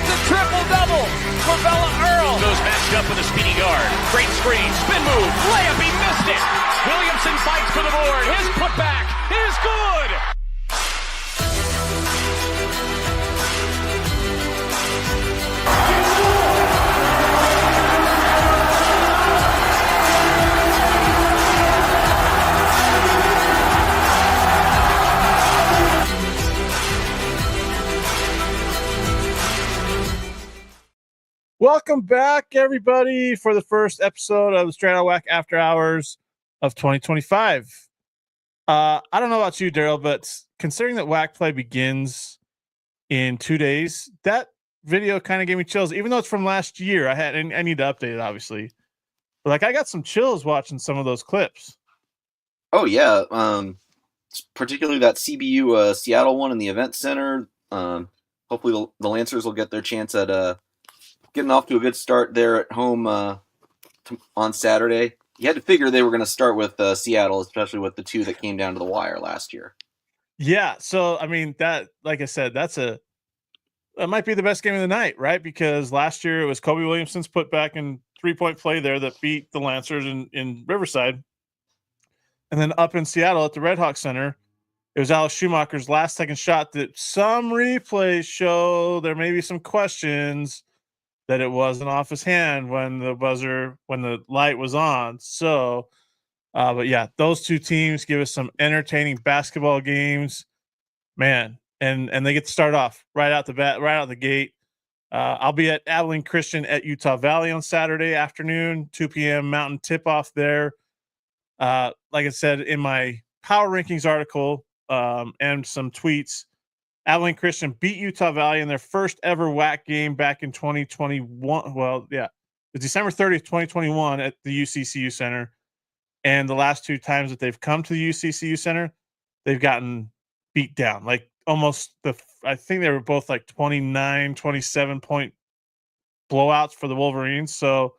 It's a triple-double for Bella Earl. Goes matched up with a speedy guard. Great screen, spin move, layup, he missed it. Williamson fights for the board. His putback is good. Welcome back, everybody, for the first episode of the Outta WAC After Hours of 2025. I don't know about you, Daryl, but considering that WAC play begins in 2 days, that video kind of gave me chills. Even though it's from last year, I need to update it, obviously. But I got some chills watching some of those clips. Oh yeah, particularly that CBU Seattle one in the event center. Hopefully the Lancers will get their chance at getting off to a good start there at home on Saturday. You had to figure they were going to start with Seattle, especially with the two that came down to the wire last year. Yeah, so I mean that, like I said, that might be the best game of the night, right? Because last year it was Kobe Williamson's putback and 3-point play there that beat the Lancers in Riverside, and then up in Seattle at the Red Hawk Center, it was Alex Schumacher's last second shot that some replays show there may be some questions that it wasn't off his hand when the light was on. So, but yeah, those two teams give us some entertaining basketball games, man. And they get to start off right out the gate. I'll be at Abilene Christian at Utah Valley on Saturday afternoon, 2 p.m. Mountain tip-off there. Like I said in my Power Rankings article and some tweets, Abilene Christian beat Utah Valley in their first ever WAC game back in 2021. Well, yeah, it's December 30th, 2021 at the UCCU Center. And the last two times that they've come to the UCCU Center, they've gotten beat down. I think they were both 29, 27 point blowouts for the Wolverines. So,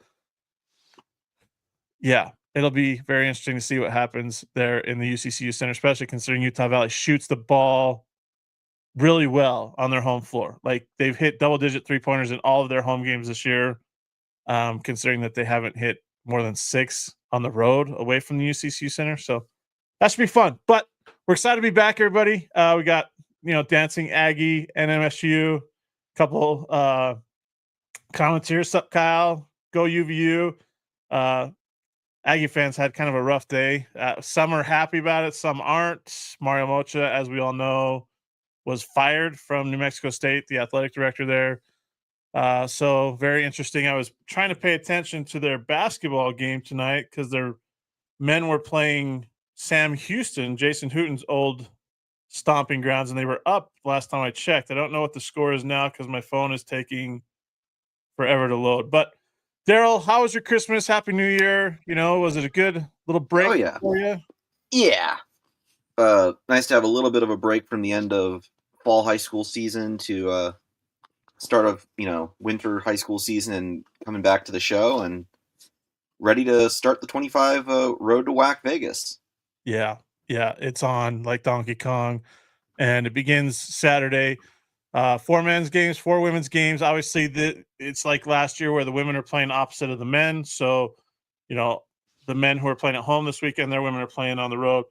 yeah, it'll be very interesting to see what happens there in the UCCU Center, especially considering Utah Valley shoots the ball really well on their home floor. They've hit double-digit three-pointers in all of their home games this year, considering that they haven't hit more than 6 on the road away from the UCCU Center. So that should be fun. But we're excited to be back, everybody. We got, Dancing Aggie, NMSU, couple comments here. Sup, Kyle? Go UVU. Aggie fans had kind of a rough day. Some are happy about it, some aren't. Mario Mocha, as we all know, was fired from New Mexico State, the athletic director there. So very interesting. I was trying to pay attention to their basketball game tonight because their men were playing Sam Houston, Jason Hooten's old stomping grounds, and they were up last time I checked. I don't know what the score is now because my phone is taking forever to load. But Daryl, how was your Christmas? Happy New Year. Was it a good little break for you? Yeah. Nice to have a little bit of a break from the end of fall high school season to start of winter high school season, and coming back to the show and ready to start the 25 road to WAC Vegas. Yeah, it's on like Donkey Kong, and it begins Saturday. 4 men's games, 4 women's games. Obviously, it's like last year where the women are playing opposite of the men. So, the men who are playing at home this weekend, their women are playing on the road.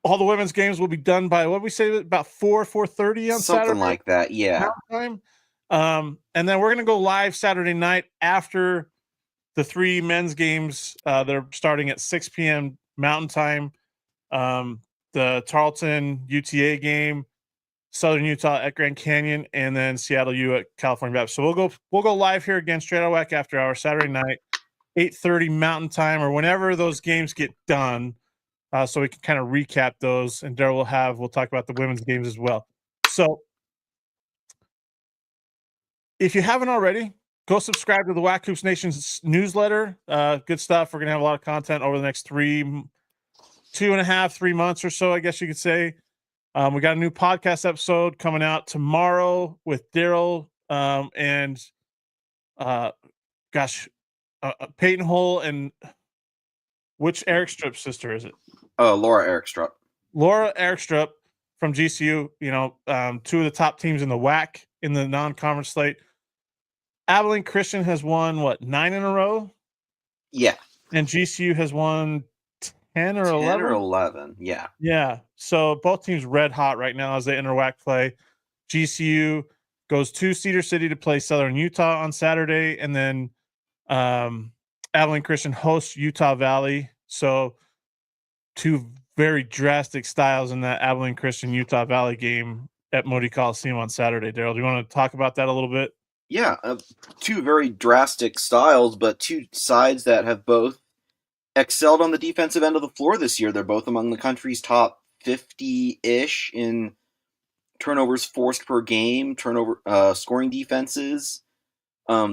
All the women's games will be done by, what did we say, about 4:30 on Saturday? Something like that, yeah. Time. And then we're going to go live Saturday night after the 3 men's games. They're starting at 6 p.m. Mountain Time. The Tarleton UTA game, Southern Utah at Grand Canyon, and then Seattle U at California Baptist. So we'll go live here again, straight out of WAC After Hours, Saturday night, 8:30 Mountain Time, or whenever those games get done. So we can kind of recap those, and Daryl we'll talk about the women's games as well. So if you haven't already, go subscribe to the WAC Hoops Nation's newsletter. Good stuff. We're going to have a lot of content over the next 2.5, 3 months or so, I guess you could say. We got a new podcast episode coming out tomorrow with Daryl and Peyton Hull, and which Eric Strip's sister is it? Laura Erickstrup. Laura Erickstrup from GCU, 2 of the top teams in the WAC in the non-conference slate. Abilene Christian has won, 9 in a row? Yeah. And GCU has won 10 or 11? 10 or 11, yeah. Yeah. So both teams red hot right now as they enter WAC play. GCU goes to Cedar City to play Southern Utah on Saturday, and then Abilene Christian hosts Utah Valley. So two very drastic styles in that Abilene Christian Utah Valley game at Moody Coliseum on Saturday. Daryl, do you want to talk about that a little bit? Yeah, two very drastic styles, but two sides that have both excelled on the defensive end of the floor this year. They're both among the country's top 50-ish in turnovers forced per game, scoring defenses. I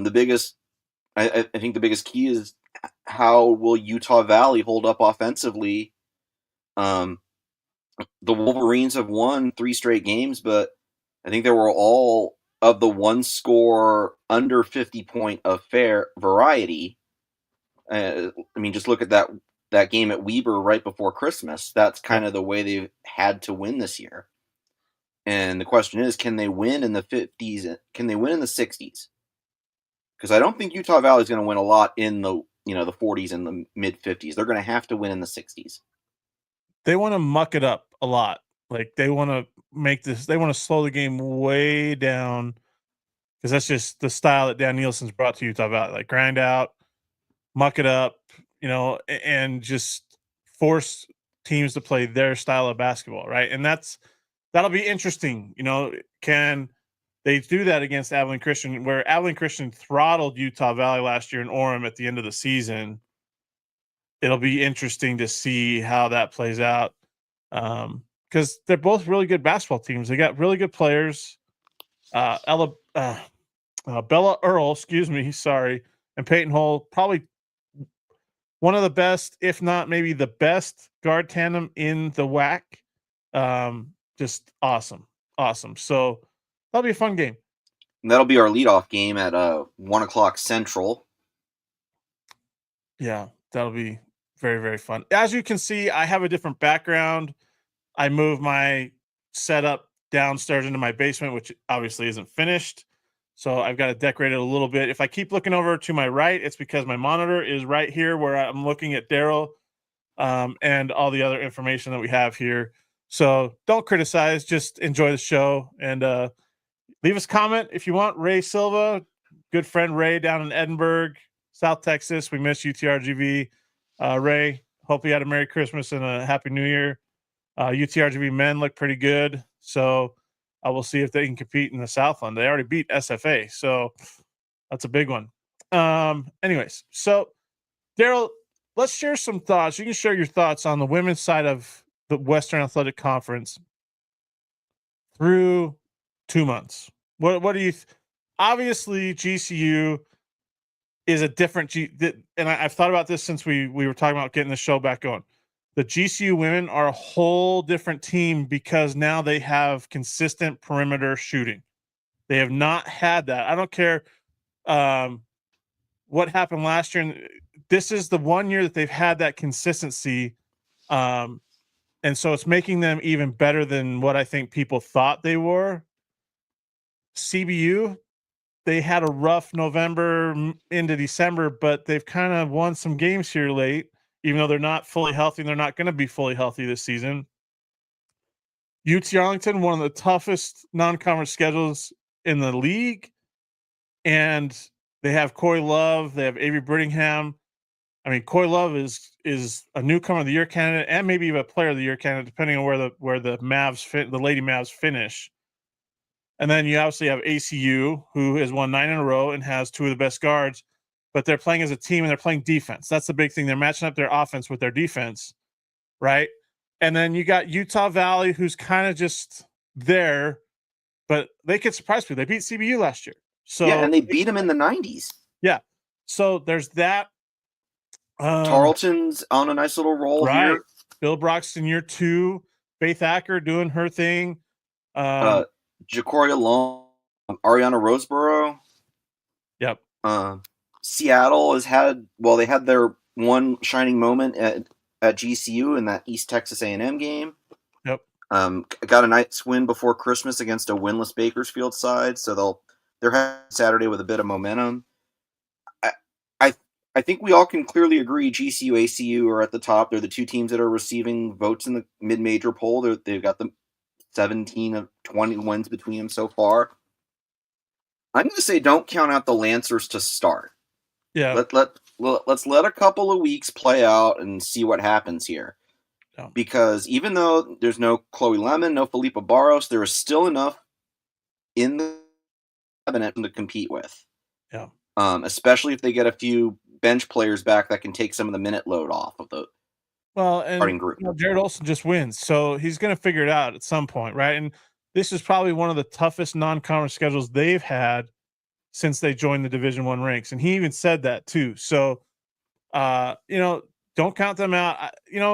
think the biggest key is how will Utah Valley hold up offensively. The Wolverines have won 3 straight games, but I think they were all of the one score under 50 point affair variety. Just look at that game at Weber right before Christmas. That's kind of the way they've had to win this year. And the question is, can they win in the 50s? Can they win in the 60s? Because I don't think Utah Valley is going to win a lot in the 40s and the mid 50s. They're going to have to win in the 60s. They want to muck it up a lot. Like they want to they want to slow the game way down, because that's just the style that Dan Nielsen's brought to Utah Valley. Like grind out, muck it up, and just force teams to play their style of basketball, right? And that'll be interesting. Can they do that against Abilene Christian, where Abilene Christian throttled Utah Valley last year in Orem at the end of the season? It'll be interesting to see how that plays out, because they're both really good basketball teams. They got really good players. Bella Earl, and Peyton Hull, probably one of the best, if not maybe the best guard tandem in the WAC. Just awesome. So that'll be a fun game. And that'll be our leadoff game at 1:00 Central. Yeah, that'll be very, very fun. As you can see, I have a different background. I moved my setup downstairs into my basement, which obviously isn't finished. So I've got to decorate it a little bit. If I keep looking over to my right, it's because my monitor is right here where I'm looking at Daryl and all the other information that we have here. So don't criticize, just enjoy the show, and leave us a comment if you want. Ray Silva, good friend Ray down in Edinburgh, South Texas. We miss UTRGV. Ray, hope you had a Merry Christmas and a Happy New Year. UTRGV men look pretty good, so I will see if they can compete in the Southland. They already beat SFA, so that's a big one. Anyways, so Daryl, let's share some thoughts. You can share your thoughts on the women's side of the Western Athletic Conference through 2 months. What do you obviously GCU is a different and I've thought about this since we were talking about getting the show back going. The GCU women are a whole different team because now they have consistent perimeter shooting. They have not had that. I don't care what happened last year. This is the one year that they've had that consistency. And so it's making them even better than what I think people thought they were. CBU, they had a rough November into December, but they've kind of won some games here late, even though they're not fully healthy, and they're not going to be fully healthy this season. UT Arlington, one of the toughest non-conference schedules in the league, and they have Coy Love, they have Avery Brittingham. I mean, Coy Love is a newcomer of the year candidate, and maybe even a player of the year candidate, depending on where the Mavs the Lady Mavs finish. And then you obviously have ACU, who has won 9 in a row and has 2 of the best guards, but they're playing as a team and they're playing defense. That's the big thing. They're matching up their offense with their defense, right? And then you got Utah Valley, who's kind of just there, but they could surprise people. They beat CBU last year. So yeah, and they beat them in the 90s. Yeah. So there's that. Tarleton's on a nice little roll here. Bill Broxton, year 2. Faith Acker doing her thing. Jacoria Long, Ariana Roseborough. Yep. Seattle they had their one shining moment at GCU in that East Texas A&M game. Yep. Got a nice win before Christmas against a winless Bakersfield side, so they're having Saturday with a bit of momentum. I, I I think we all can clearly agree GCU, ACU are at the top. They're the two teams that are receiving votes in the mid-major poll. They've got the 17 of 20 wins between them so far. I'm going to say don't count out the Lancers to start. Yeah. Let's let a couple of weeks play out and see what happens here. Yeah. Because even though there's no Chloe Lemon, no Felipa Barros, there is still enough in the cabinet to compete with. Yeah. Especially if they get a few bench players back that can take some of the minute load off of the starting group. Jared Olson just wins, so he's going to figure it out at some point, right? And this is probably one of the toughest non-conference schedules they've had since they joined the Division I ranks, and he even said that too. So, don't count them out.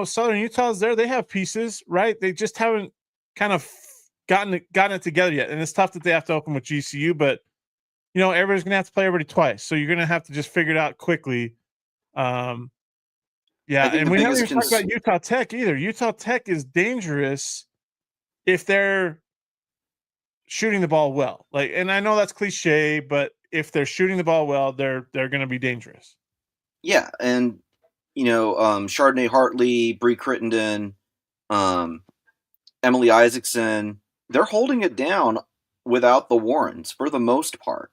Southern Utah's there; they have pieces, right? They just haven't kind of gotten it together yet, and it's tough that they have to open with GCU, but everybody's going to have to play everybody twice, so you're going to have to just figure it out quickly. And we haven't even talked about Utah Tech either. Utah Tech is dangerous if they're shooting the ball well. And I know that's cliche, but if they're shooting the ball well, they're going to be dangerous. Yeah, and Chardonnay Hartley, Bree Crittenden, Emily Isaacson, they're holding it down without the Warrens for the most part.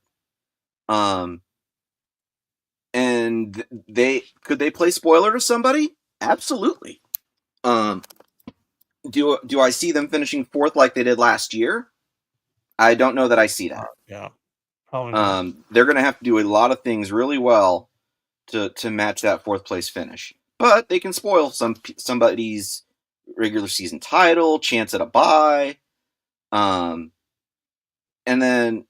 And could they play spoiler to somebody? Absolutely. Do I see them finishing fourth like they did last year? I don't know that I see that. Yeah, probably not. They're going to have to do a lot of things really well to match that fourth place finish. But they can spoil somebody's regular season title, chance at a bye. And then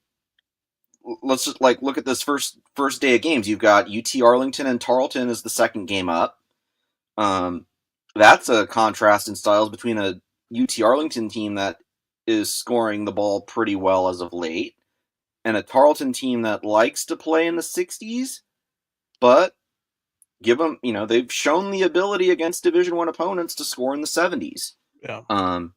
let's just look at this first day of games. You've got UT Arlington and Tarleton as the second game up. That's a contrast in styles between a UT Arlington team that is scoring the ball pretty well as of late and a Tarleton team that likes to play in the 60s, but give them, they've shown the ability against Division I opponents to score in the 70s. Yeah. And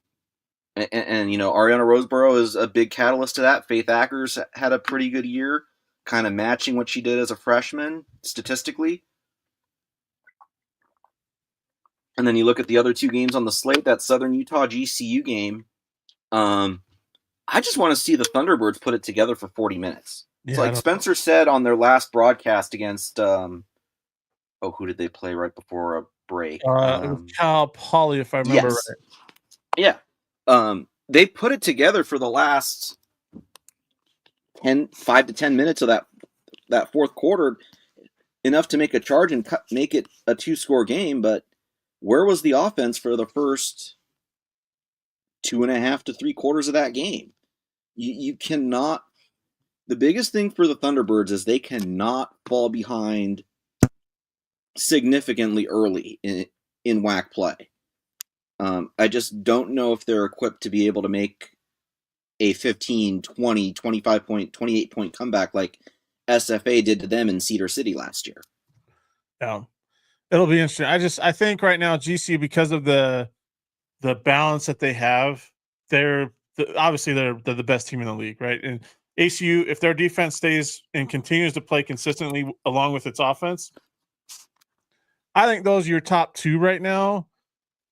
Ariana Roseborough is a big catalyst to that. Faith Ackers had a pretty good year, kind of matching what she did as a freshman statistically. And then you look at the other two games on the slate, that Southern Utah GCU game. I just want to see the Thunderbirds put it together for 40 minutes. Yeah, it's Spencer said on their last broadcast against, who did they play right before a break? It was Cal Poly, if I remember right. Yeah. They put it together for the last 5 to 10 minutes of that fourth quarter, enough to make a charge and make it a 2-score game. But where was the offense for the first 2.5 to 3 quarters of that game? You cannot. The biggest thing for the Thunderbirds is they cannot fall behind significantly early in WAC play. I just don't know if they're equipped to be able to make a 15, 20, 25 point, 28 point comeback like SFA did to them in Cedar City last year. Yeah, it'll be interesting. I think right now GCU, because of the balance that they have, obviously they're the best team in the league, right? And ACU, if their defense stays and continues to play consistently along with its offense, I think those are your top two right now.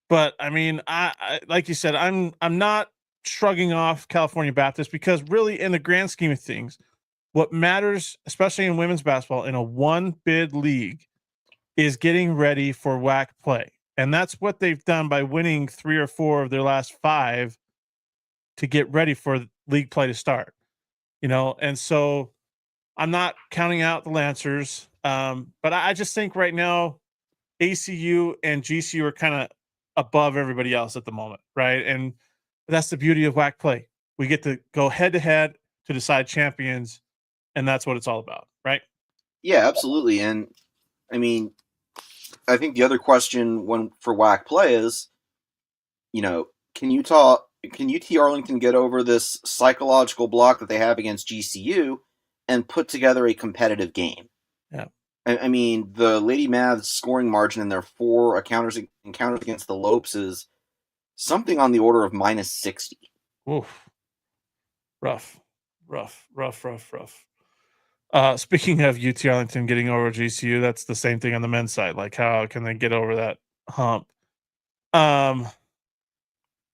But I mean, I like you said, I'm not shrugging off California Baptist, because really, in the grand scheme of things, what matters, especially in women's basketball in a one-bid league, is getting ready for WAC play. And that's what they've done by winning 3 or 4 of their last 5 to get ready for league play to start. And so I'm not counting out the Lancers, but I just think right now ACU and GCU are kind of above everybody else at the moment, right? And that's the beauty of WAC play. We get to go head-to-head to decide champions, and that's what it's all about, right? Yeah, absolutely. And, I mean, I think the other question for WAC play is, can UT Arlington get over this psychological block that they have against GCU and put together a competitive game? Yeah. I mean, the Lady Mavs scoring margin in their 4 encounters against the Lopes is something on the order of -60. Oof. Rough. Speaking of UT Arlington getting over GCU, that's the same thing on the men's side. Like, how can they get over that hump?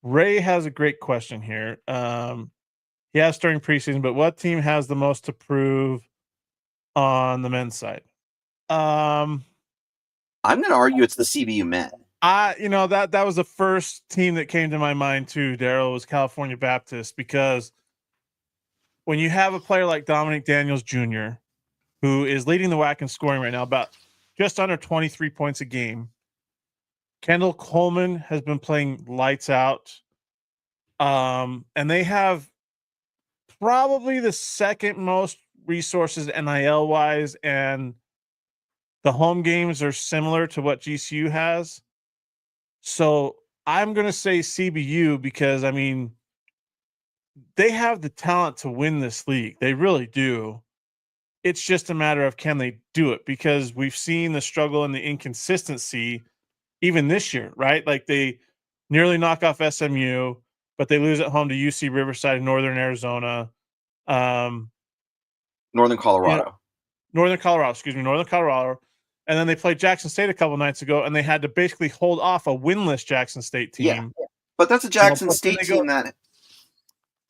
Ray has a great question here. He asked during preseason, but what team has the most to prove on the men's side? I'm going to argue it's the CBU men. That was the first team that came to my mind too, Daryl, was California Baptist, because when you have a player like Dominic Daniels Jr., who is leading the WAC in scoring right now, about just under 23 points a game. Kendall Coleman has been playing lights out. And they have probably the second most resources NIL wise, and the home games are similar to what GCU has. So I'm going to say CBU because, I mean, they have the talent to win this league. They really do. It's just a matter of can they do it, because we've seen the struggle and the inconsistency even this year, right? Like, they nearly knock off SMU, but they lose at home to UC Riverside in Northern Arizona. Northern Colorado. Northern Colorado. And then they played Jackson State a couple nights ago, and they had to basically hold off a winless Jackson State team. Yeah. But that's a Jackson State team that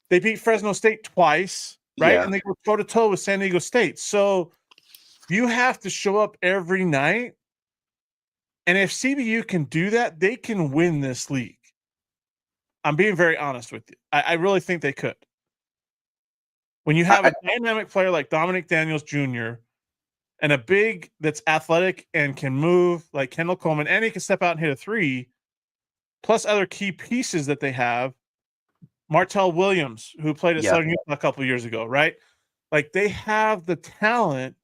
they beat Fresno State twice, right? Yeah. And they go toe-to-toe with San Diego State. So you have to show up every night. And if CBU can do that, they can win this league. I'm being very honest with you. I really think they could. When you have a dynamic player like Dominic Daniels Jr. and a big that's athletic and can move like Kendall Coleman, and he can step out and hit a three, plus other key pieces that they have, Martell Williams, who played at Southern Utah a couple of years ago, right? Like, they have the talent,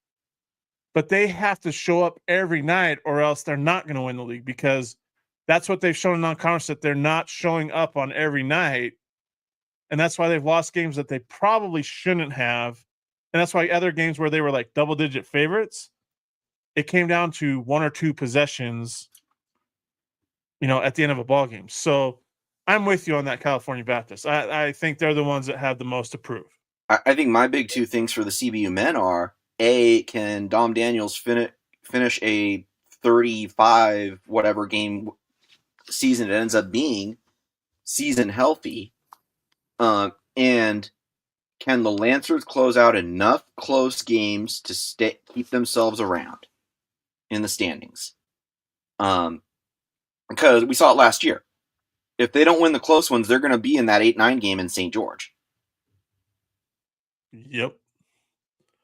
but they have to show up every night or else they're not going to win the league, because that's what they've shown in non-conference, that they're not showing up on every night. And that's why they've lost games that they probably shouldn't have. And that's why other games where they were like double-digit favorites, it came down to one or two possessions, at the end of a ball game. So I'm with you on that California Baptist. I think they're the ones that have the most to prove. I think my big two things for the CBU men are, A, can Dom Daniels finish a 35 whatever game season it ends up being, season healthy, and can the Lancers close out enough close games to keep themselves around in the standings? Because we saw it last year. If they don't win the close ones, they're going to be in that 8-9 game in St. George. Yep.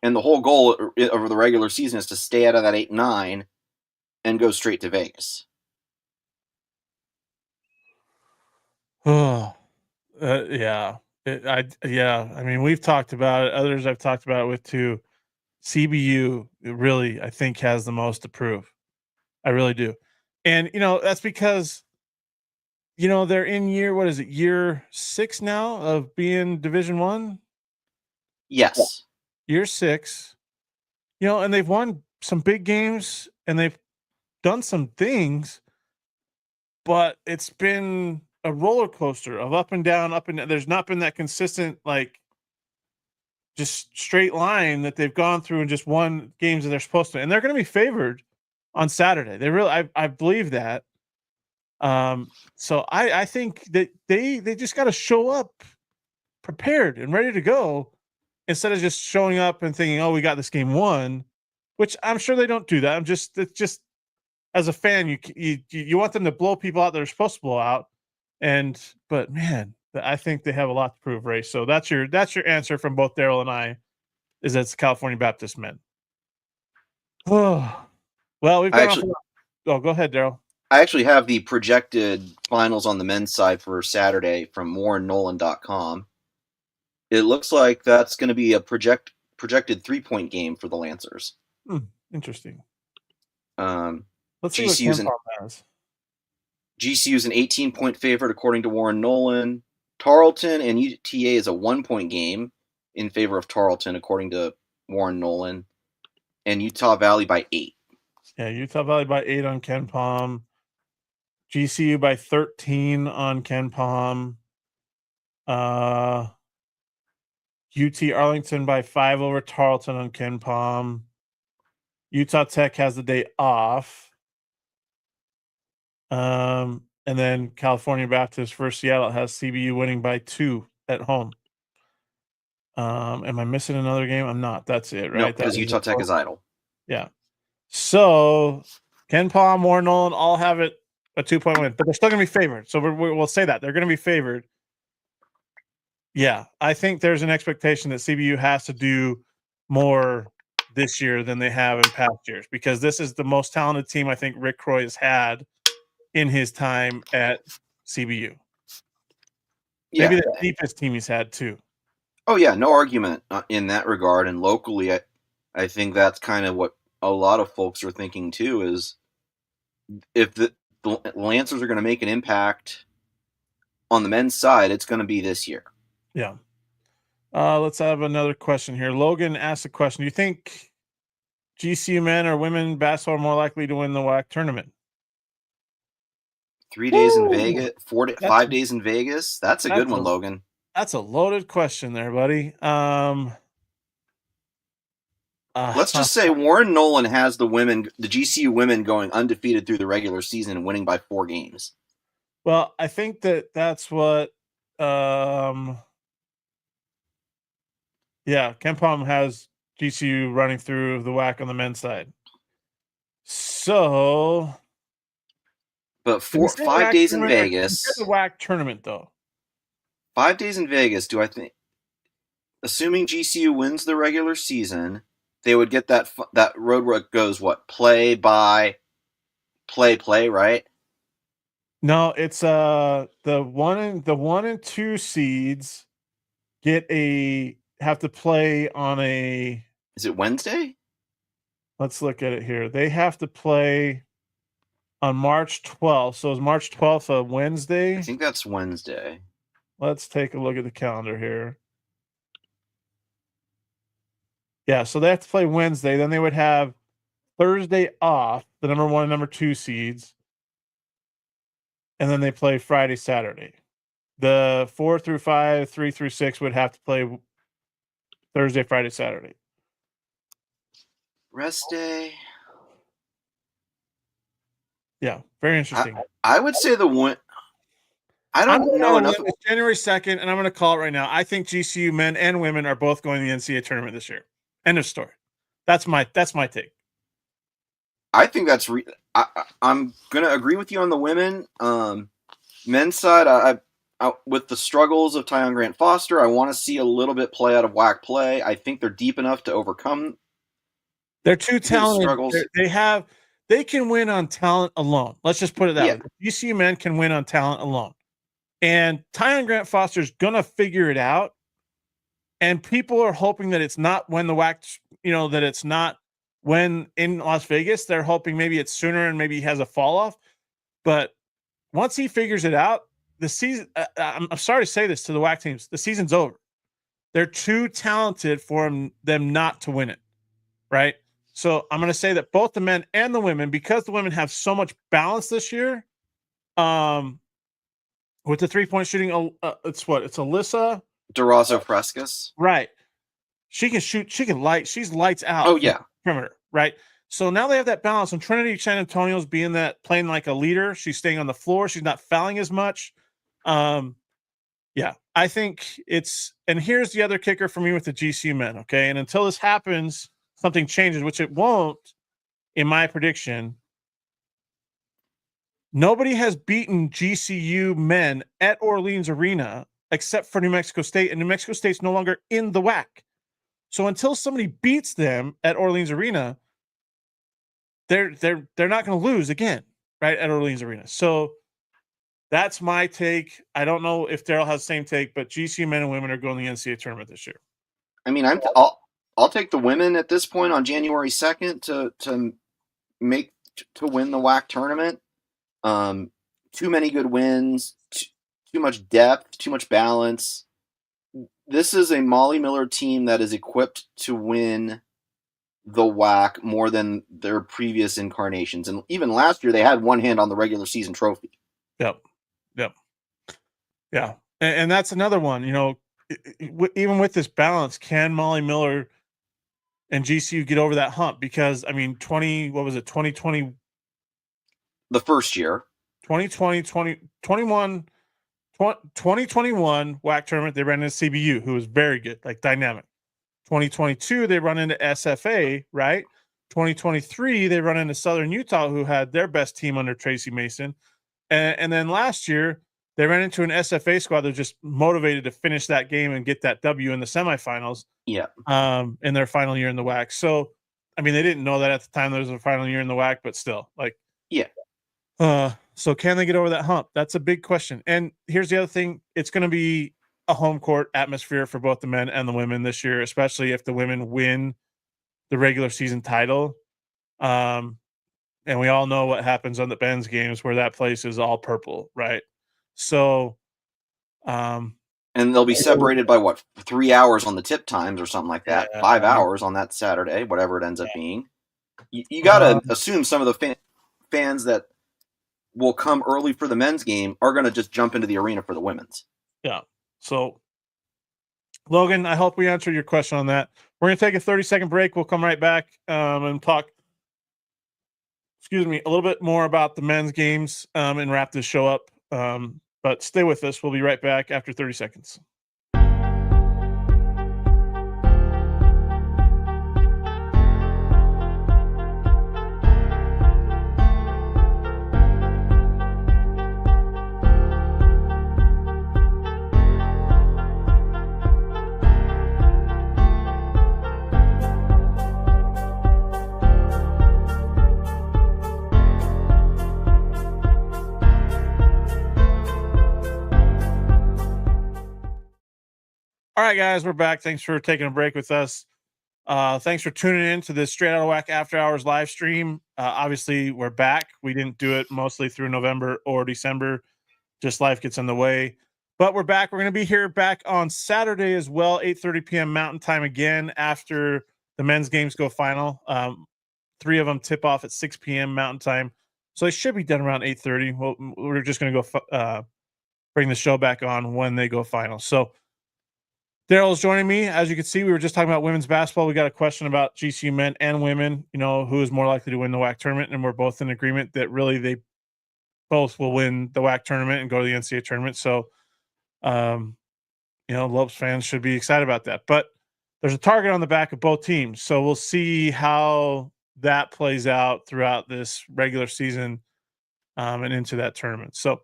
And the whole goal over the regular season is to stay out of that 8-9 and go straight to Vegas. Oh, yeah. I mean, we've talked about it. Others I've talked about it with too. CBU really, I think, has the most to prove. I really do. And, that's because, they're in year 6 now of being Division I? Yes. Year 6. And they've won some big games and they've done some things, but it's been a roller coaster of up and down. There's not been that consistent, like, just straight line that they've gone through and just won games that they're supposed to. And they're going to be favored on Saturday. They really, I believe that. So I think that they just got to show up prepared and ready to go, instead of just showing up and thinking, oh, we got this game won, which I'm sure they don't do that. It's just as a fan, you want them to blow people out that are supposed to blow out. But man, I think they have a lot to prove, Ray. So that's your answer from both Daryl and I, is that's California Baptist men. Oh, well, we've gone go ahead, Daryl. I actually have the projected finals on the men's side for Saturday from WarrenNolan.com. It looks like that's going to be a projected 3-point game for the Lancers. Interesting. Let's see what KenPom has. GCU's an 18-point favorite according to Warren Nolan. Tarleton and UTA is a 1-point game in favor of Tarleton according to Warren Nolan. And Utah Valley by 8. Yeah, Utah Valley by 8 on KenPom. GCU by 13 on Ken Palm. UT Arlington by 5 over Tarleton on Ken Palm. Utah Tech has the day off. And then California Baptist versus Seattle has CBU winning by 2 at home. Am I missing another game? I'm not. That's it, right? No, because Utah Tech is idle. Yeah. So Ken Palm, Warren Nolan all have it a 2-point win, but they're still going to be favored. So we'll say that they're going to be favored. Yeah, I think there's an expectation that CBU has to do more this year than they have in past years, because this is the most talented team I think Rick Croy has had in his time at CBU. Yeah. Maybe the deepest team he's had too. Oh yeah, no argument in that regard. And locally, I think that's kind of what a lot of folks are thinking too, is if the Lancers are going to make an impact on the men's side, it's going to be this year. Yeah. Let's have another question here. Logan asked a question. Do you think GCU men or women basketball are more likely to win the WAC tournament? 3 days in Vegas, 5 days in Vegas. That's a good one, Logan. That's a loaded question there, buddy. Let's just say Warren Nolan has the GCU women going undefeated through the regular season and winning by 4 games. Well, I think that's what Ken Palm has GCU running through the WAC on the men's side. So, but 5 days in Vegas. The WAC tournament, though. 5 days in Vegas. Do I think, assuming GCU wins the regular season, they would get that road where it goes what, play, right? No, it's the 1 and 2 seeds have to play on a. Is it Wednesday? Let's look at it here. They have to play on March 12th. So is March 12th a Wednesday? I think that's Wednesday. Let's take a look at the calendar here. Yeah, so they have to play Wednesday. Then they would have Thursday off, the number 1 and number 2 seeds. And then they play Friday, Saturday. The 4 through 5, 3 through 6 would have to play Thursday, Friday, Saturday. Rest day. Yeah, very interesting. I would say the one. I don't know enough. It's January 2nd, and I'm going to call it right now. I think GCU men and women are both going to the NCAA tournament this year. End of story. That's my take. I think that's. I'm going to agree with you on the women. Men's side, I with the struggles of Tyon Grant Foster, I want to see a little bit play out of WAC play. I think they're deep enough to overcome. They're too talented. They can win on talent alone. Let's just put it that way. GCU men can win on talent alone. And Tyon Grant Foster's going to figure it out. And people are hoping that it's not when the WAC, that it's not when in Las Vegas. They're hoping maybe it's sooner and maybe he has a fall off. But once he figures it out, the season, I'm sorry to say this to the WAC teams, the season's over. They're too talented for them not to win it, right? So I'm going to say that both the men and the women, because the women have so much balance this year, with the 3-point shooting, it's Alyssa DeRozzo Frescas, right? She can shoot. She can light. She's lights out. Oh yeah, perimeter, right? So now they have that balance. And Trinity San Antonio's playing like a leader. She's staying on the floor. She's not fouling as much. Yeah, I think and here's the other kicker for me with the GCU men. Okay, and until this happens, something changes, which it won't, in my prediction. Nobody has beaten GCU men at Orleans Arena except for New Mexico State, and New Mexico State's no longer in the WAC. So until somebody beats them at Orleans Arena, they're not going to lose again, right, at Orleans Arena. So that's my take. I don't know if Daryl has the same take, but GCU men and women are going to the NCAA tournament this year. I mean, I'll take the women at this point on January 2nd to win the WAC tournament. Too many good wins, too much depth, too much balance. This is a Molly Miller team that is equipped to win the WAC more than their previous incarnations. And even last year, they had one hand on the regular season trophy. Yep. Yeah. And that's another one, even with this balance, can Molly Miller and GCU get over that hump? Because, I mean, 2020, The first year. 2020, 2021 WAC tournament, they ran into CBU, who was very good, like dynamic. 2022, they run into SFA, right? 2023, they run into Southern Utah, who had their best team under Tracy Mason. And then last year, they ran into an SFA squad that was just motivated to finish that game and get that W in the semifinals. Yeah. In their final year in the WAC. So, I mean, they didn't know that at the time there was a final year in the WAC, but still, like, yeah. So can they get over that hump? That's a big question. And here's the other thing: it's going to be a home court atmosphere for both the men and the women this year, especially if the women win the regular season title. And we all know what happens on the men's games where that place is all purple, right? So, and they'll be separated by 3 hours on the tip times or something like that. 5 hours on that Saturday, whatever it ends up being. You got to assume some of the fans that will come early for the men's game are going to just jump into the arena for the women's. Yeah. So, Logan, I hope we answered your question on that. We're going to take a 30-second break. We'll come right back and talk, a little bit more about the men's games and wrap this show up. But stay with us. We'll be right back after 30 seconds. All right, guys, we're back. Thanks for taking a break with us. Thanks for tuning in to this Straight Outta WAC After Hours live stream. Obviously, we're back. We didn't do it mostly through November or December. Just life gets in the way. But we're back. We're going to be here back on Saturday as well, 8:30 p.m. Mountain Time again after the men's games go final. 3 of them tip off at 6 p.m. Mountain Time. So they should be done around 8:30. Well, we're just going to go bring the show back on when they go final. So Daryl's joining me. As you can see, we were just talking about women's basketball. We got a question about GCU men and women, who is more likely to win the WAC tournament. And we're both in agreement that really they both will win the WAC tournament and go to the NCAA tournament. So, Lopes fans should be excited about that. But there's a target on the back of both teams. So we'll see how that plays out throughout this regular season and into that tournament. So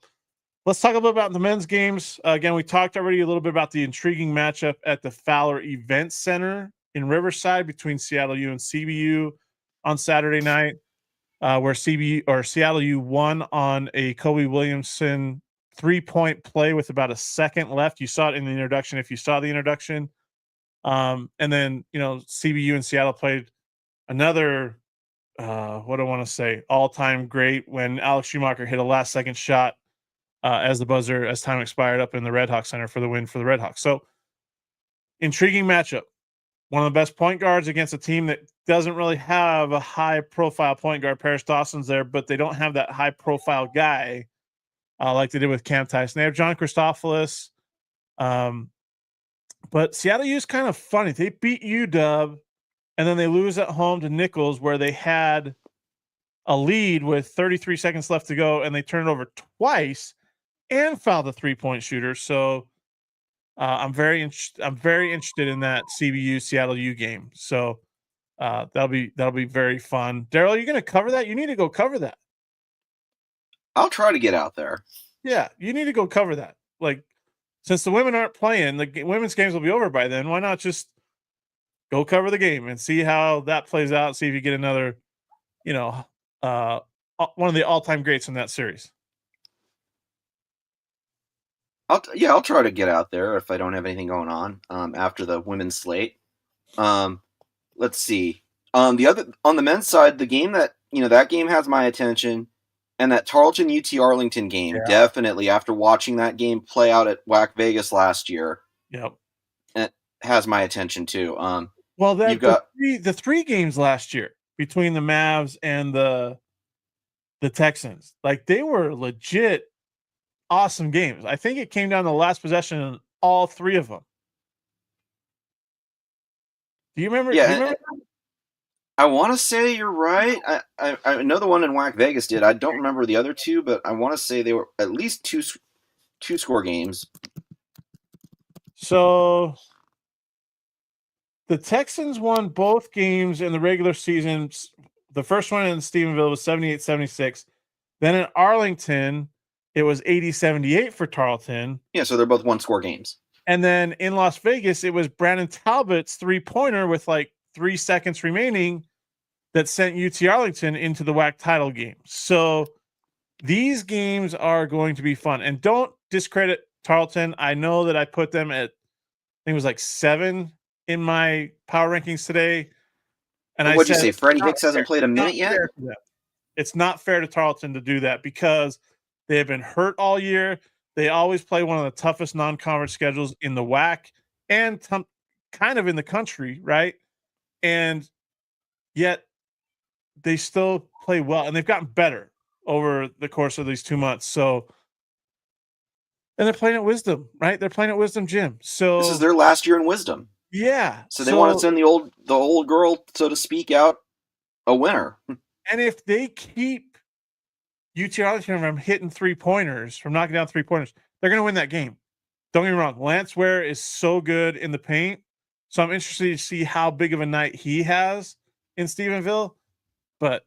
let's talk a little about the men's games. Again, we talked already a little bit about the intriguing matchup at the Fowler Event Center in Riverside between Seattle U and CBU on Saturday night, where Seattle U won on a Kobe Williamson 3-point play with about a second left. You saw it in the introduction if you saw the introduction. And then, CBU and Seattle played another, all-time great when Alex Schumacher hit a last-second shot as time expired up in the Red Hawk Center for the win for the Red Hawks. So intriguing matchup. One of the best point guards against a team that doesn't really have a high-profile point guard. Paris Dawson's there, but they don't have that high-profile guy like they did with Cam Tyson. They have John Christophilus. But Seattle U is kind of funny. They beat UW, and then they lose at home to Nichols, where they had a lead with 33 seconds left to go, and they turned it over twice and fouled the 3-point shooter. So I'm very interested in that CBU Seattle U game. So that'll be very fun. Daryl, you're going to cover that? You need to go cover that. I'll try to get out there. Yeah, you need to go cover that. Like, since the women aren't playing, the women's games will be over by then. Why not just go cover the game and see how that plays out? See if you get another, one of the all-time greats in that series. I'll try to get out there if I don't have anything going on after the women's slate. Let's see. On the men's side, the game that game has my attention, and that Tarleton UT Arlington game definitely, after watching that game play out at WAC Vegas last year, it has my attention too. Well, the three games last year between the Mavs and the Texans, like, they were legit awesome games. I think it came down to the last possession in all three of them. Do you remember? Yeah, do you remember? I want to say you're right. I know the one in WAC Vegas did. I don't remember the other two, but I want to say they were at least two score games. So the Texans won both games in the regular season. The first one in Stephenville was 78-76. Then in Arlington, it was 80-78 for Tarleton. Yeah, so they're both one-score games. And then in Las Vegas, it was Brandon Talbot's three-pointer with like 3 seconds remaining that sent UT Arlington into the WAC title game. So these games are going to be fun. And don't discredit Tarleton. I know that I put them at, I think it was like 7 in my power rankings today. And what'd you say? Freddie Hicks hasn't played a minute yet? It's not fair to Tarleton to do that because they have been hurt all year. They always play one of the toughest non-conference schedules in the WAC and kind of in the country, right? And yet they still play well, and they've gotten better over the course of these 2 months. So, and they're playing at Wisdom, right? They're playing at Wisdom Gym. So this is their last year in Wisdom. Yeah. So they want to send the old girl, so to speak, out a winner. And if they keep UT Arlington from hitting 3-pointers, from knocking down 3-pointers, they're going to win that game. Don't get me wrong. Lance Ware is so good in the paint. So I'm interested to see how big of a night he has in Stephenville. But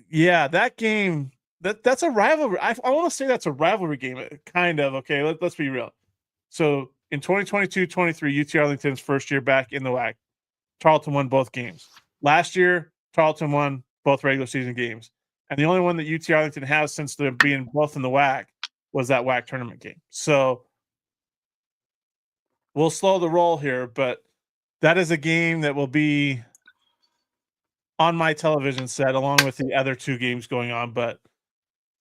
yeah, that game, that's a rivalry. I want to say that's a rivalry game, kind of. Okay, let's be real. So in 2022-23, UT Arlington's first year back in the WAC, Tarleton won both games. Last year, Tarleton won both regular season games. And the only one that UT Arlington has since they're being both in the WAC was that WAC tournament game. So we'll slow the roll here, but that is a game that will be on my television set along with the other 2 games going on. But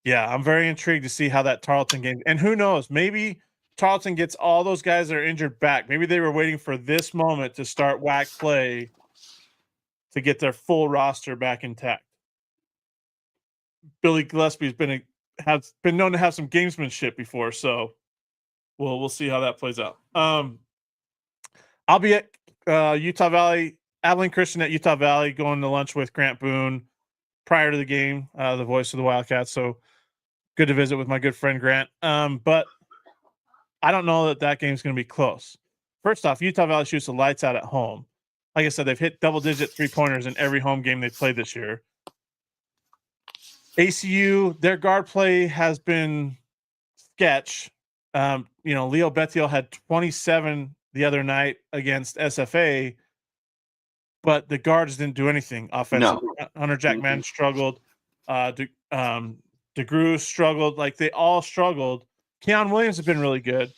yeah, I'm very intrigued to see how that Tarleton game, and who knows, maybe Tarleton gets all those guys that are injured back. Maybe they were waiting for this moment to start WAC play to get their full roster back intact. Billy Gillespie's has been known to have some gamesmanship before, so we'll see how that plays out. I'll be at Utah Valley, Abilene Christian at Utah Valley, going to lunch with Grant Boone prior to the game, the voice of the Wildcats. So good to visit with my good friend Grant. But I don't know that game's going to be close. First off, Utah Valley shoots the lights out at home. Like I said, they've hit double-digit 3-pointers in every home game they've played this year. ACU, their guard play has been sketch. Leo Bettiel had 27 the other night against SFA, but the guards didn't do anything offensively. No. Hunter Jackman struggled. DeGrew struggled. Like, they all struggled. Keon Williams has been really good,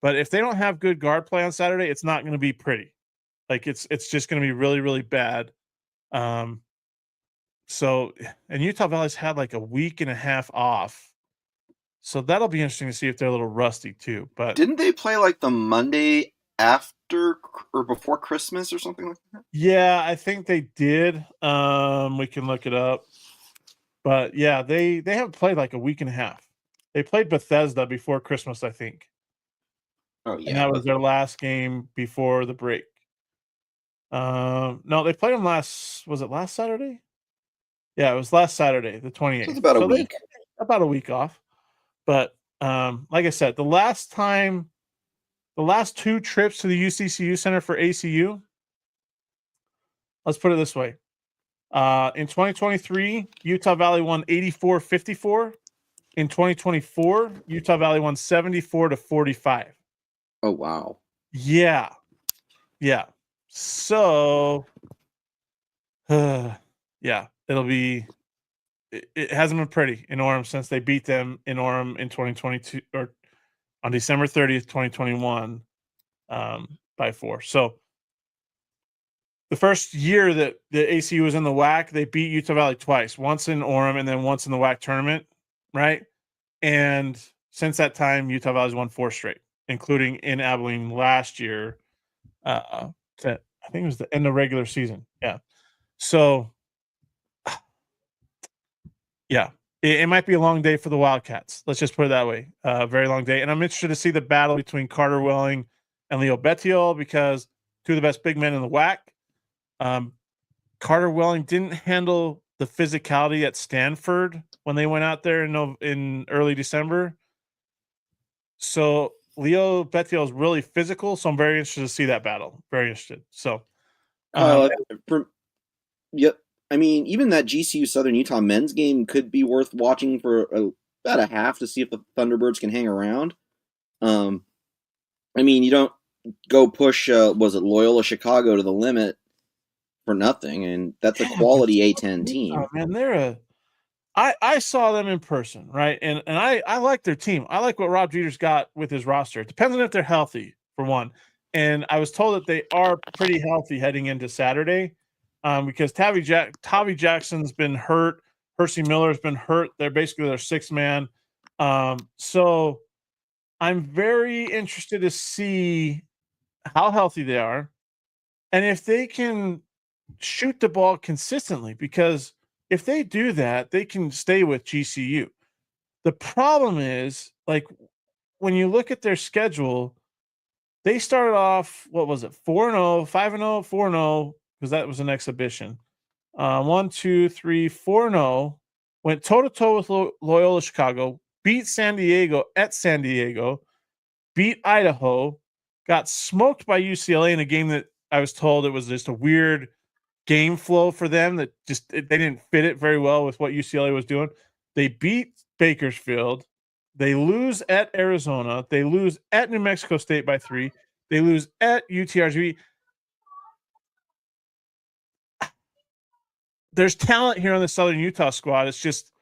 but if they don't have good guard play on Saturday, it's not going to be pretty. Like, it's just going to be really, really bad. So, and Utah Valley's had like a week and a half off. So that'll be interesting to see if they're a little rusty too. But didn't they play like the Monday after or before Christmas or something like that? Yeah, I think they did. We can look it up. But yeah, they haven't played like a week and a half. They played Bethesda before Christmas, I think. Oh yeah. And that was their last game before the break. No, they played them was it last Saturday? Yeah, it was last Saturday, the 28th. So it's about a week. About a week off. But like I said, the last 2 trips to the UCCU Center for ACU, let's put it this way. In 2023, Utah Valley won 84-54. In 2024, Utah Valley won 74-45. Oh, wow. Yeah. Yeah. So, yeah, it'll be it hasn't been pretty in Orem since they beat them in Orem in 2022 or on December 30th, 2021, by 4. So the first year that the ACU was in the WAC, they beat Utah Valley twice, once in Orem and then once in the WAC tournament, right? And since that time, Utah Valley's won 4 straight, including in Abilene last year. I think it was the end of regular season. Yeah. So, yeah, it might be a long day for the Wildcats. Let's just put it that way. Very long day. And I'm interested to see the battle between Carter Welling and Leo Bettiol because two of the best big men in the WAC. Carter Welling didn't handle the physicality at Stanford when they went out there in early December. So Leo Bettiol is really physical. So I'm very interested to see that battle. Very interested. So, yep. I mean, even that GCU Southern Utah men's game could be worth watching for about a half to see if the Thunderbirds can hang around. I mean, you don't go push, was it Loyola Chicago to the limit for nothing, and that's a quality A10 team. Oh, man, I saw them in person, right? And I like their team. I like what Rob Jeter's got with his roster. It depends on if they're healthy, for one. And I was told that they are pretty healthy heading into Saturday. Because Tavi Jackson's been hurt, Percy Miller's been hurt. They're basically their sixth man. So I'm very interested to see how healthy they are and if they can shoot the ball consistently. Because if they do that, they can stay with GCU. The problem is, like, when you look at their schedule, they started off, 4-0, 5-0, 4-0. Because that was an exhibition. 1, 2, 3, 4-0. Went toe-to-toe with Loyola Chicago. Beat San Diego at San Diego. Beat Idaho. Got smoked by UCLA in a game that I was told it was just a weird game flow for them. That they didn't fit it very well with what UCLA was doing. They beat Bakersfield. They lose at Arizona. They lose at New Mexico State by 3. They lose at UTRGV. There's talent here on the Southern Utah squad. It's just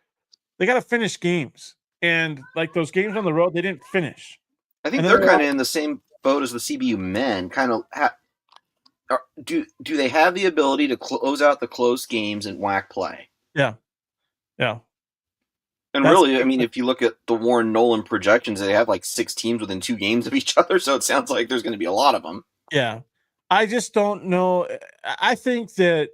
they got to finish games, and like those games on the road, they didn't finish. I think they're kind of in the same boat as the CBU men. Kind of do they have the ability to close out the close games in WAC play? Yeah. And really, I mean, if you look at the Warren Nolan projections, they have like 6 teams within 2 games of each other. So it sounds like there's going to be a lot of them. Yeah, I just don't know. I think that.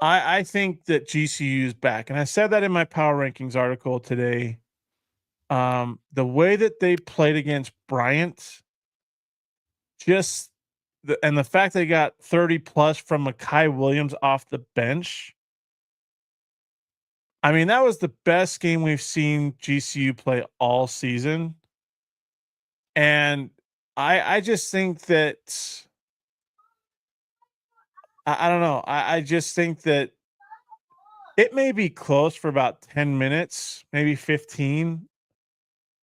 I think that GCU is back, and I said that in my power rankings article today. The way that they played against Bryant, and the fact they got 30 plus from Makai Williams off the bench. I mean, that was the best game we've seen GCU play all season, and I just think that. I don't know. I just think that it may be close for about 10 minutes, maybe 15.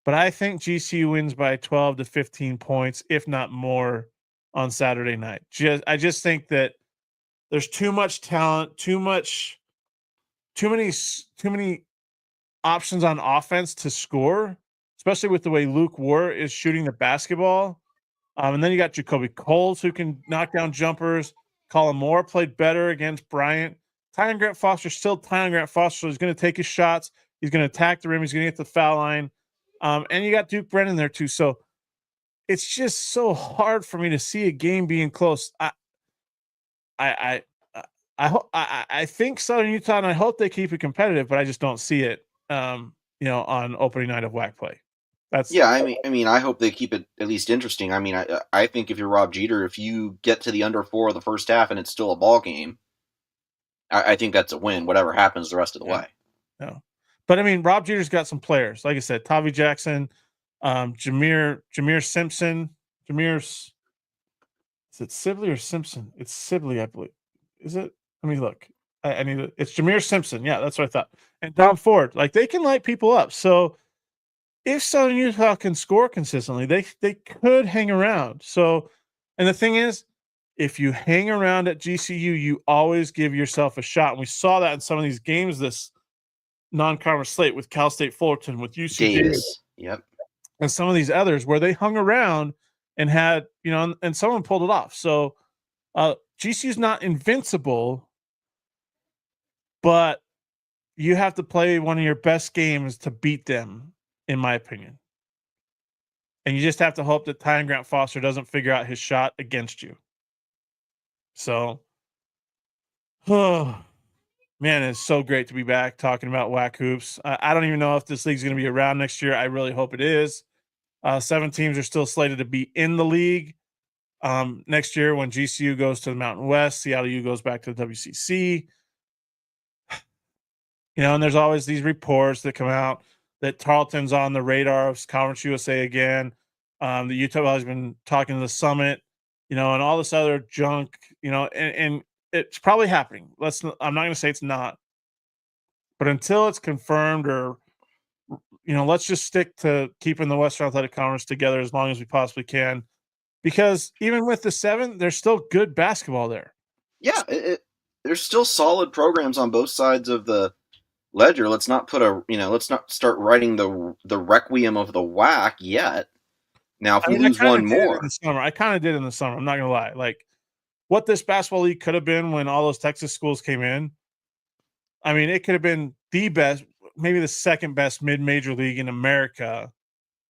But I think GCU wins by 12 to 15 points, if not more, on Saturday night. I just think that there's too much talent, too many options on offense to score, especially with the way Luke War is shooting the basketball. And then you got Jacoby Coles, who can knock down jumpers. Colin Moore played better against Bryant. Tyron Grant Foster still Tyron Grant Foster. So he's going to take his shots. He's going to attack the rim. He's going to get the foul line. And you got Duke Brennan there too. So it's just so hard for me to see a game being close. I think Southern Utah, and I hope they keep it competitive, but I just don't see it. On opening night of WAC play. I mean, I hope they keep it at least interesting. I mean, I think if you're Rob Jeter, if you get to the under 4 of the first half and it's still a ball game, I think that's a win. Whatever happens the rest of the way. Yeah, but I mean, Rob Jeter's got some players. Like I said, Tavi Jackson, Jameer Simpson, is it Sibley or Simpson? It's Sibley, I believe. Is it? Let me look. I need it. It's Jameer Simpson. Yeah, that's what I thought. And Dom Ford. Like, they can light people up. So if Southern Utah can score consistently, they could hang around. So, and the thing is, if you hang around at GCU, you always give yourself a shot. And we saw that in some of these games this non-conference slate with Cal State Fullerton, with UC Davis. Yep. And some of these others where they hung around and had, and someone pulled it off. So GCU's not invincible, but you have to play one of your best games to beat them, in my opinion. And you just have to hope that Tyron Grant Foster doesn't figure out his shot against you. So, Man, it's so great to be back talking about WAC hoops. I don't even know if this league's going to be around next year. I really hope it is. 7 teams are still slated to be in the league next year when GCU goes to the Mountain West, Seattle U goes back to the WCC. And there's always these reports that come out that Tarleton's on the radar of Conference USA again. The Utah has been talking to the Summit, and all this other junk, and it's probably happening. I'm not going to say it's not, but until it's confirmed or, let's just stick to keeping the Western Athletic Conference together as long as we possibly can, because even with the 7, there's still good basketball there. Yeah, there's still solid programs on both sides of the ledger. Let's not start writing the requiem of the WAC yet. Now, if we lose one more, I kind of did in the summer. I'm not gonna lie. Like, what this basketball league could have been when all those Texas schools came in. I mean, it could have been the best, maybe the second best mid-major league in America,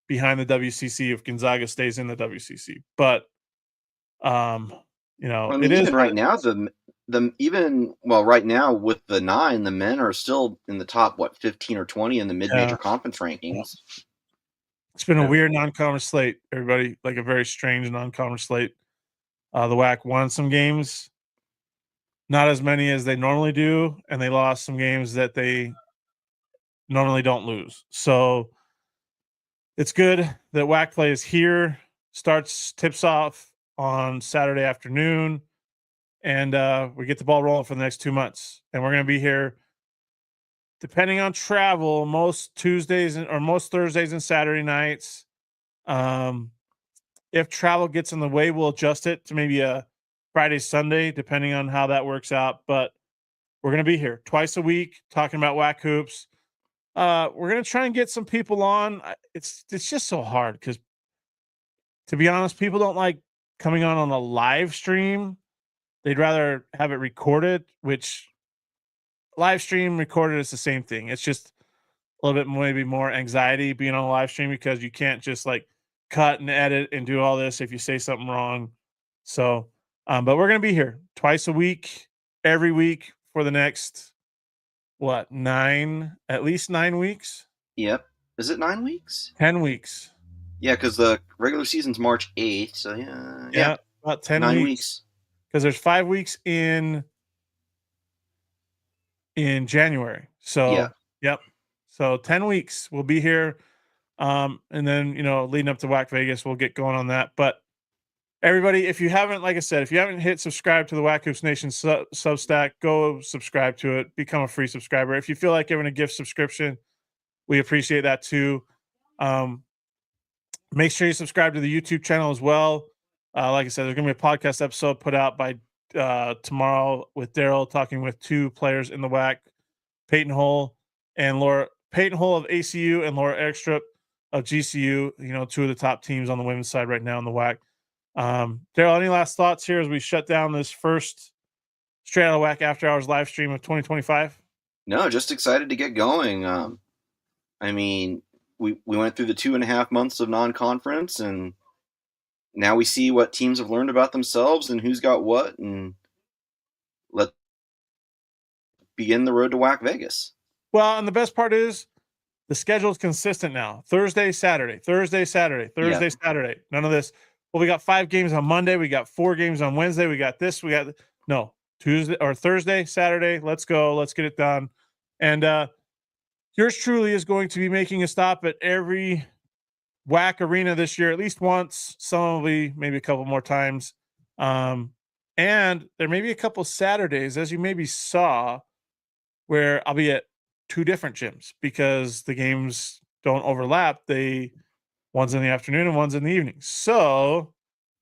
behind the WCC if Gonzaga stays in the WCC. But, it is even right now right now with the 9, the men are still in the top 15 or 20 in the mid-major conference rankings. It's been a weird non-conference slate, everybody. Like a very strange non-conference slate. The WAC won some games, not as many as they normally do, and they lost some games that they normally don't lose. So it's good that WAC play is here. Tips off on Saturday afternoon, and we get the ball rolling for the next 2 months. And we're going to be here, depending on travel, most Tuesdays or most Thursdays and Saturday nights. If travel gets in the way, we'll adjust it to maybe a Friday, Sunday, depending on how that works out. But we're going to be here twice a week talking about WAC hoops. We're going to try and get some people on. It's just so hard because, to be honest, people don't like coming on a live stream. They'd rather have it recorded, which live stream recorded is the same thing. It's just a little bit maybe more anxiety being on a live stream because you can't just like cut and edit and do all this if you say something wrong. So, but we're going to be here twice a week, every week for the next, at least 9 weeks? Yep. Is it 9 weeks? 10 weeks. Yeah, because the regular season's March 8th. So, yeah. About 10 9 weeks. Because there's 5 weeks in January. So, Yep. So 10 weeks we'll be here. And then, leading up to WAC Vegas, we'll get going on that. But everybody, if you haven't hit subscribe to the WAC Hoops Nation Substack, go subscribe to it, become a free subscriber. If you feel like giving a gift subscription, we appreciate that too. Make sure you subscribe to the YouTube channel as well. Like I said, there's going to be a podcast episode put out by tomorrow with Daryl, talking with 2 players in the WAC, Peyton Hull of ACU and Laura Ekstrup of GCU, 2 of the top teams on the women's side right now in the WAC. Daryl, any last thoughts here as we shut down this first Straight Outta WAC After Hours live stream of 2025? No, just excited to get going. I mean, we went through the 2.5 months of non-conference, and now we see what teams have learned about themselves and who's got what, and let's begin the road to WAC Vegas. Well, and the best part is the schedule is consistent now. Thursday, Saturday, Thursday, Saturday, Thursday, Saturday. None of this. Well, we got 5 games on Monday. We got 4 games on Wednesday. We got this. Tuesday or Thursday, Saturday. Let's go. Let's get it done. And yours truly is going to be making a stop at every WAC arena this year, at least once. Some will be maybe a couple more times. And there may be a couple Saturdays, as you maybe saw, where I'll be at 2 different gyms because the games don't overlap. One's in the afternoon and one's in the evening. So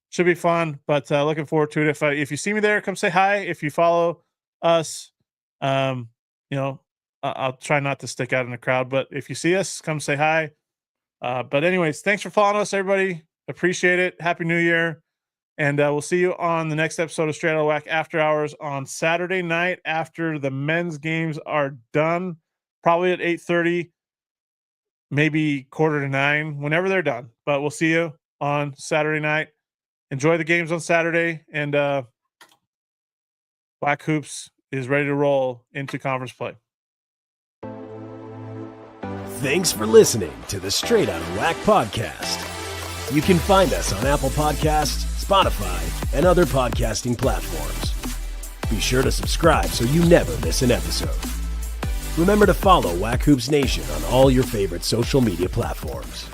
should be fun, but looking forward to it. If you see me there, come say hi. If you follow us, I'll try not to stick out in the crowd, but if you see us, come say hi. But anyways, thanks for following us, everybody. Appreciate it. Happy New Year. And we'll see you on the next episode of Straight Outta WAC After Hours on Saturday night after the men's games are done, probably at 8:30, maybe 8:45, whenever they're done. But we'll see you on Saturday night. Enjoy the games on Saturday, and WAC Hoops is ready to roll into conference play. Thanks for listening to the Straight Outta WAC podcast. You can find us on Apple Podcasts, Spotify, and other podcasting platforms. Be sure to subscribe so you never miss an episode. Remember to follow WAC Hoops Nation on all your favorite social media platforms.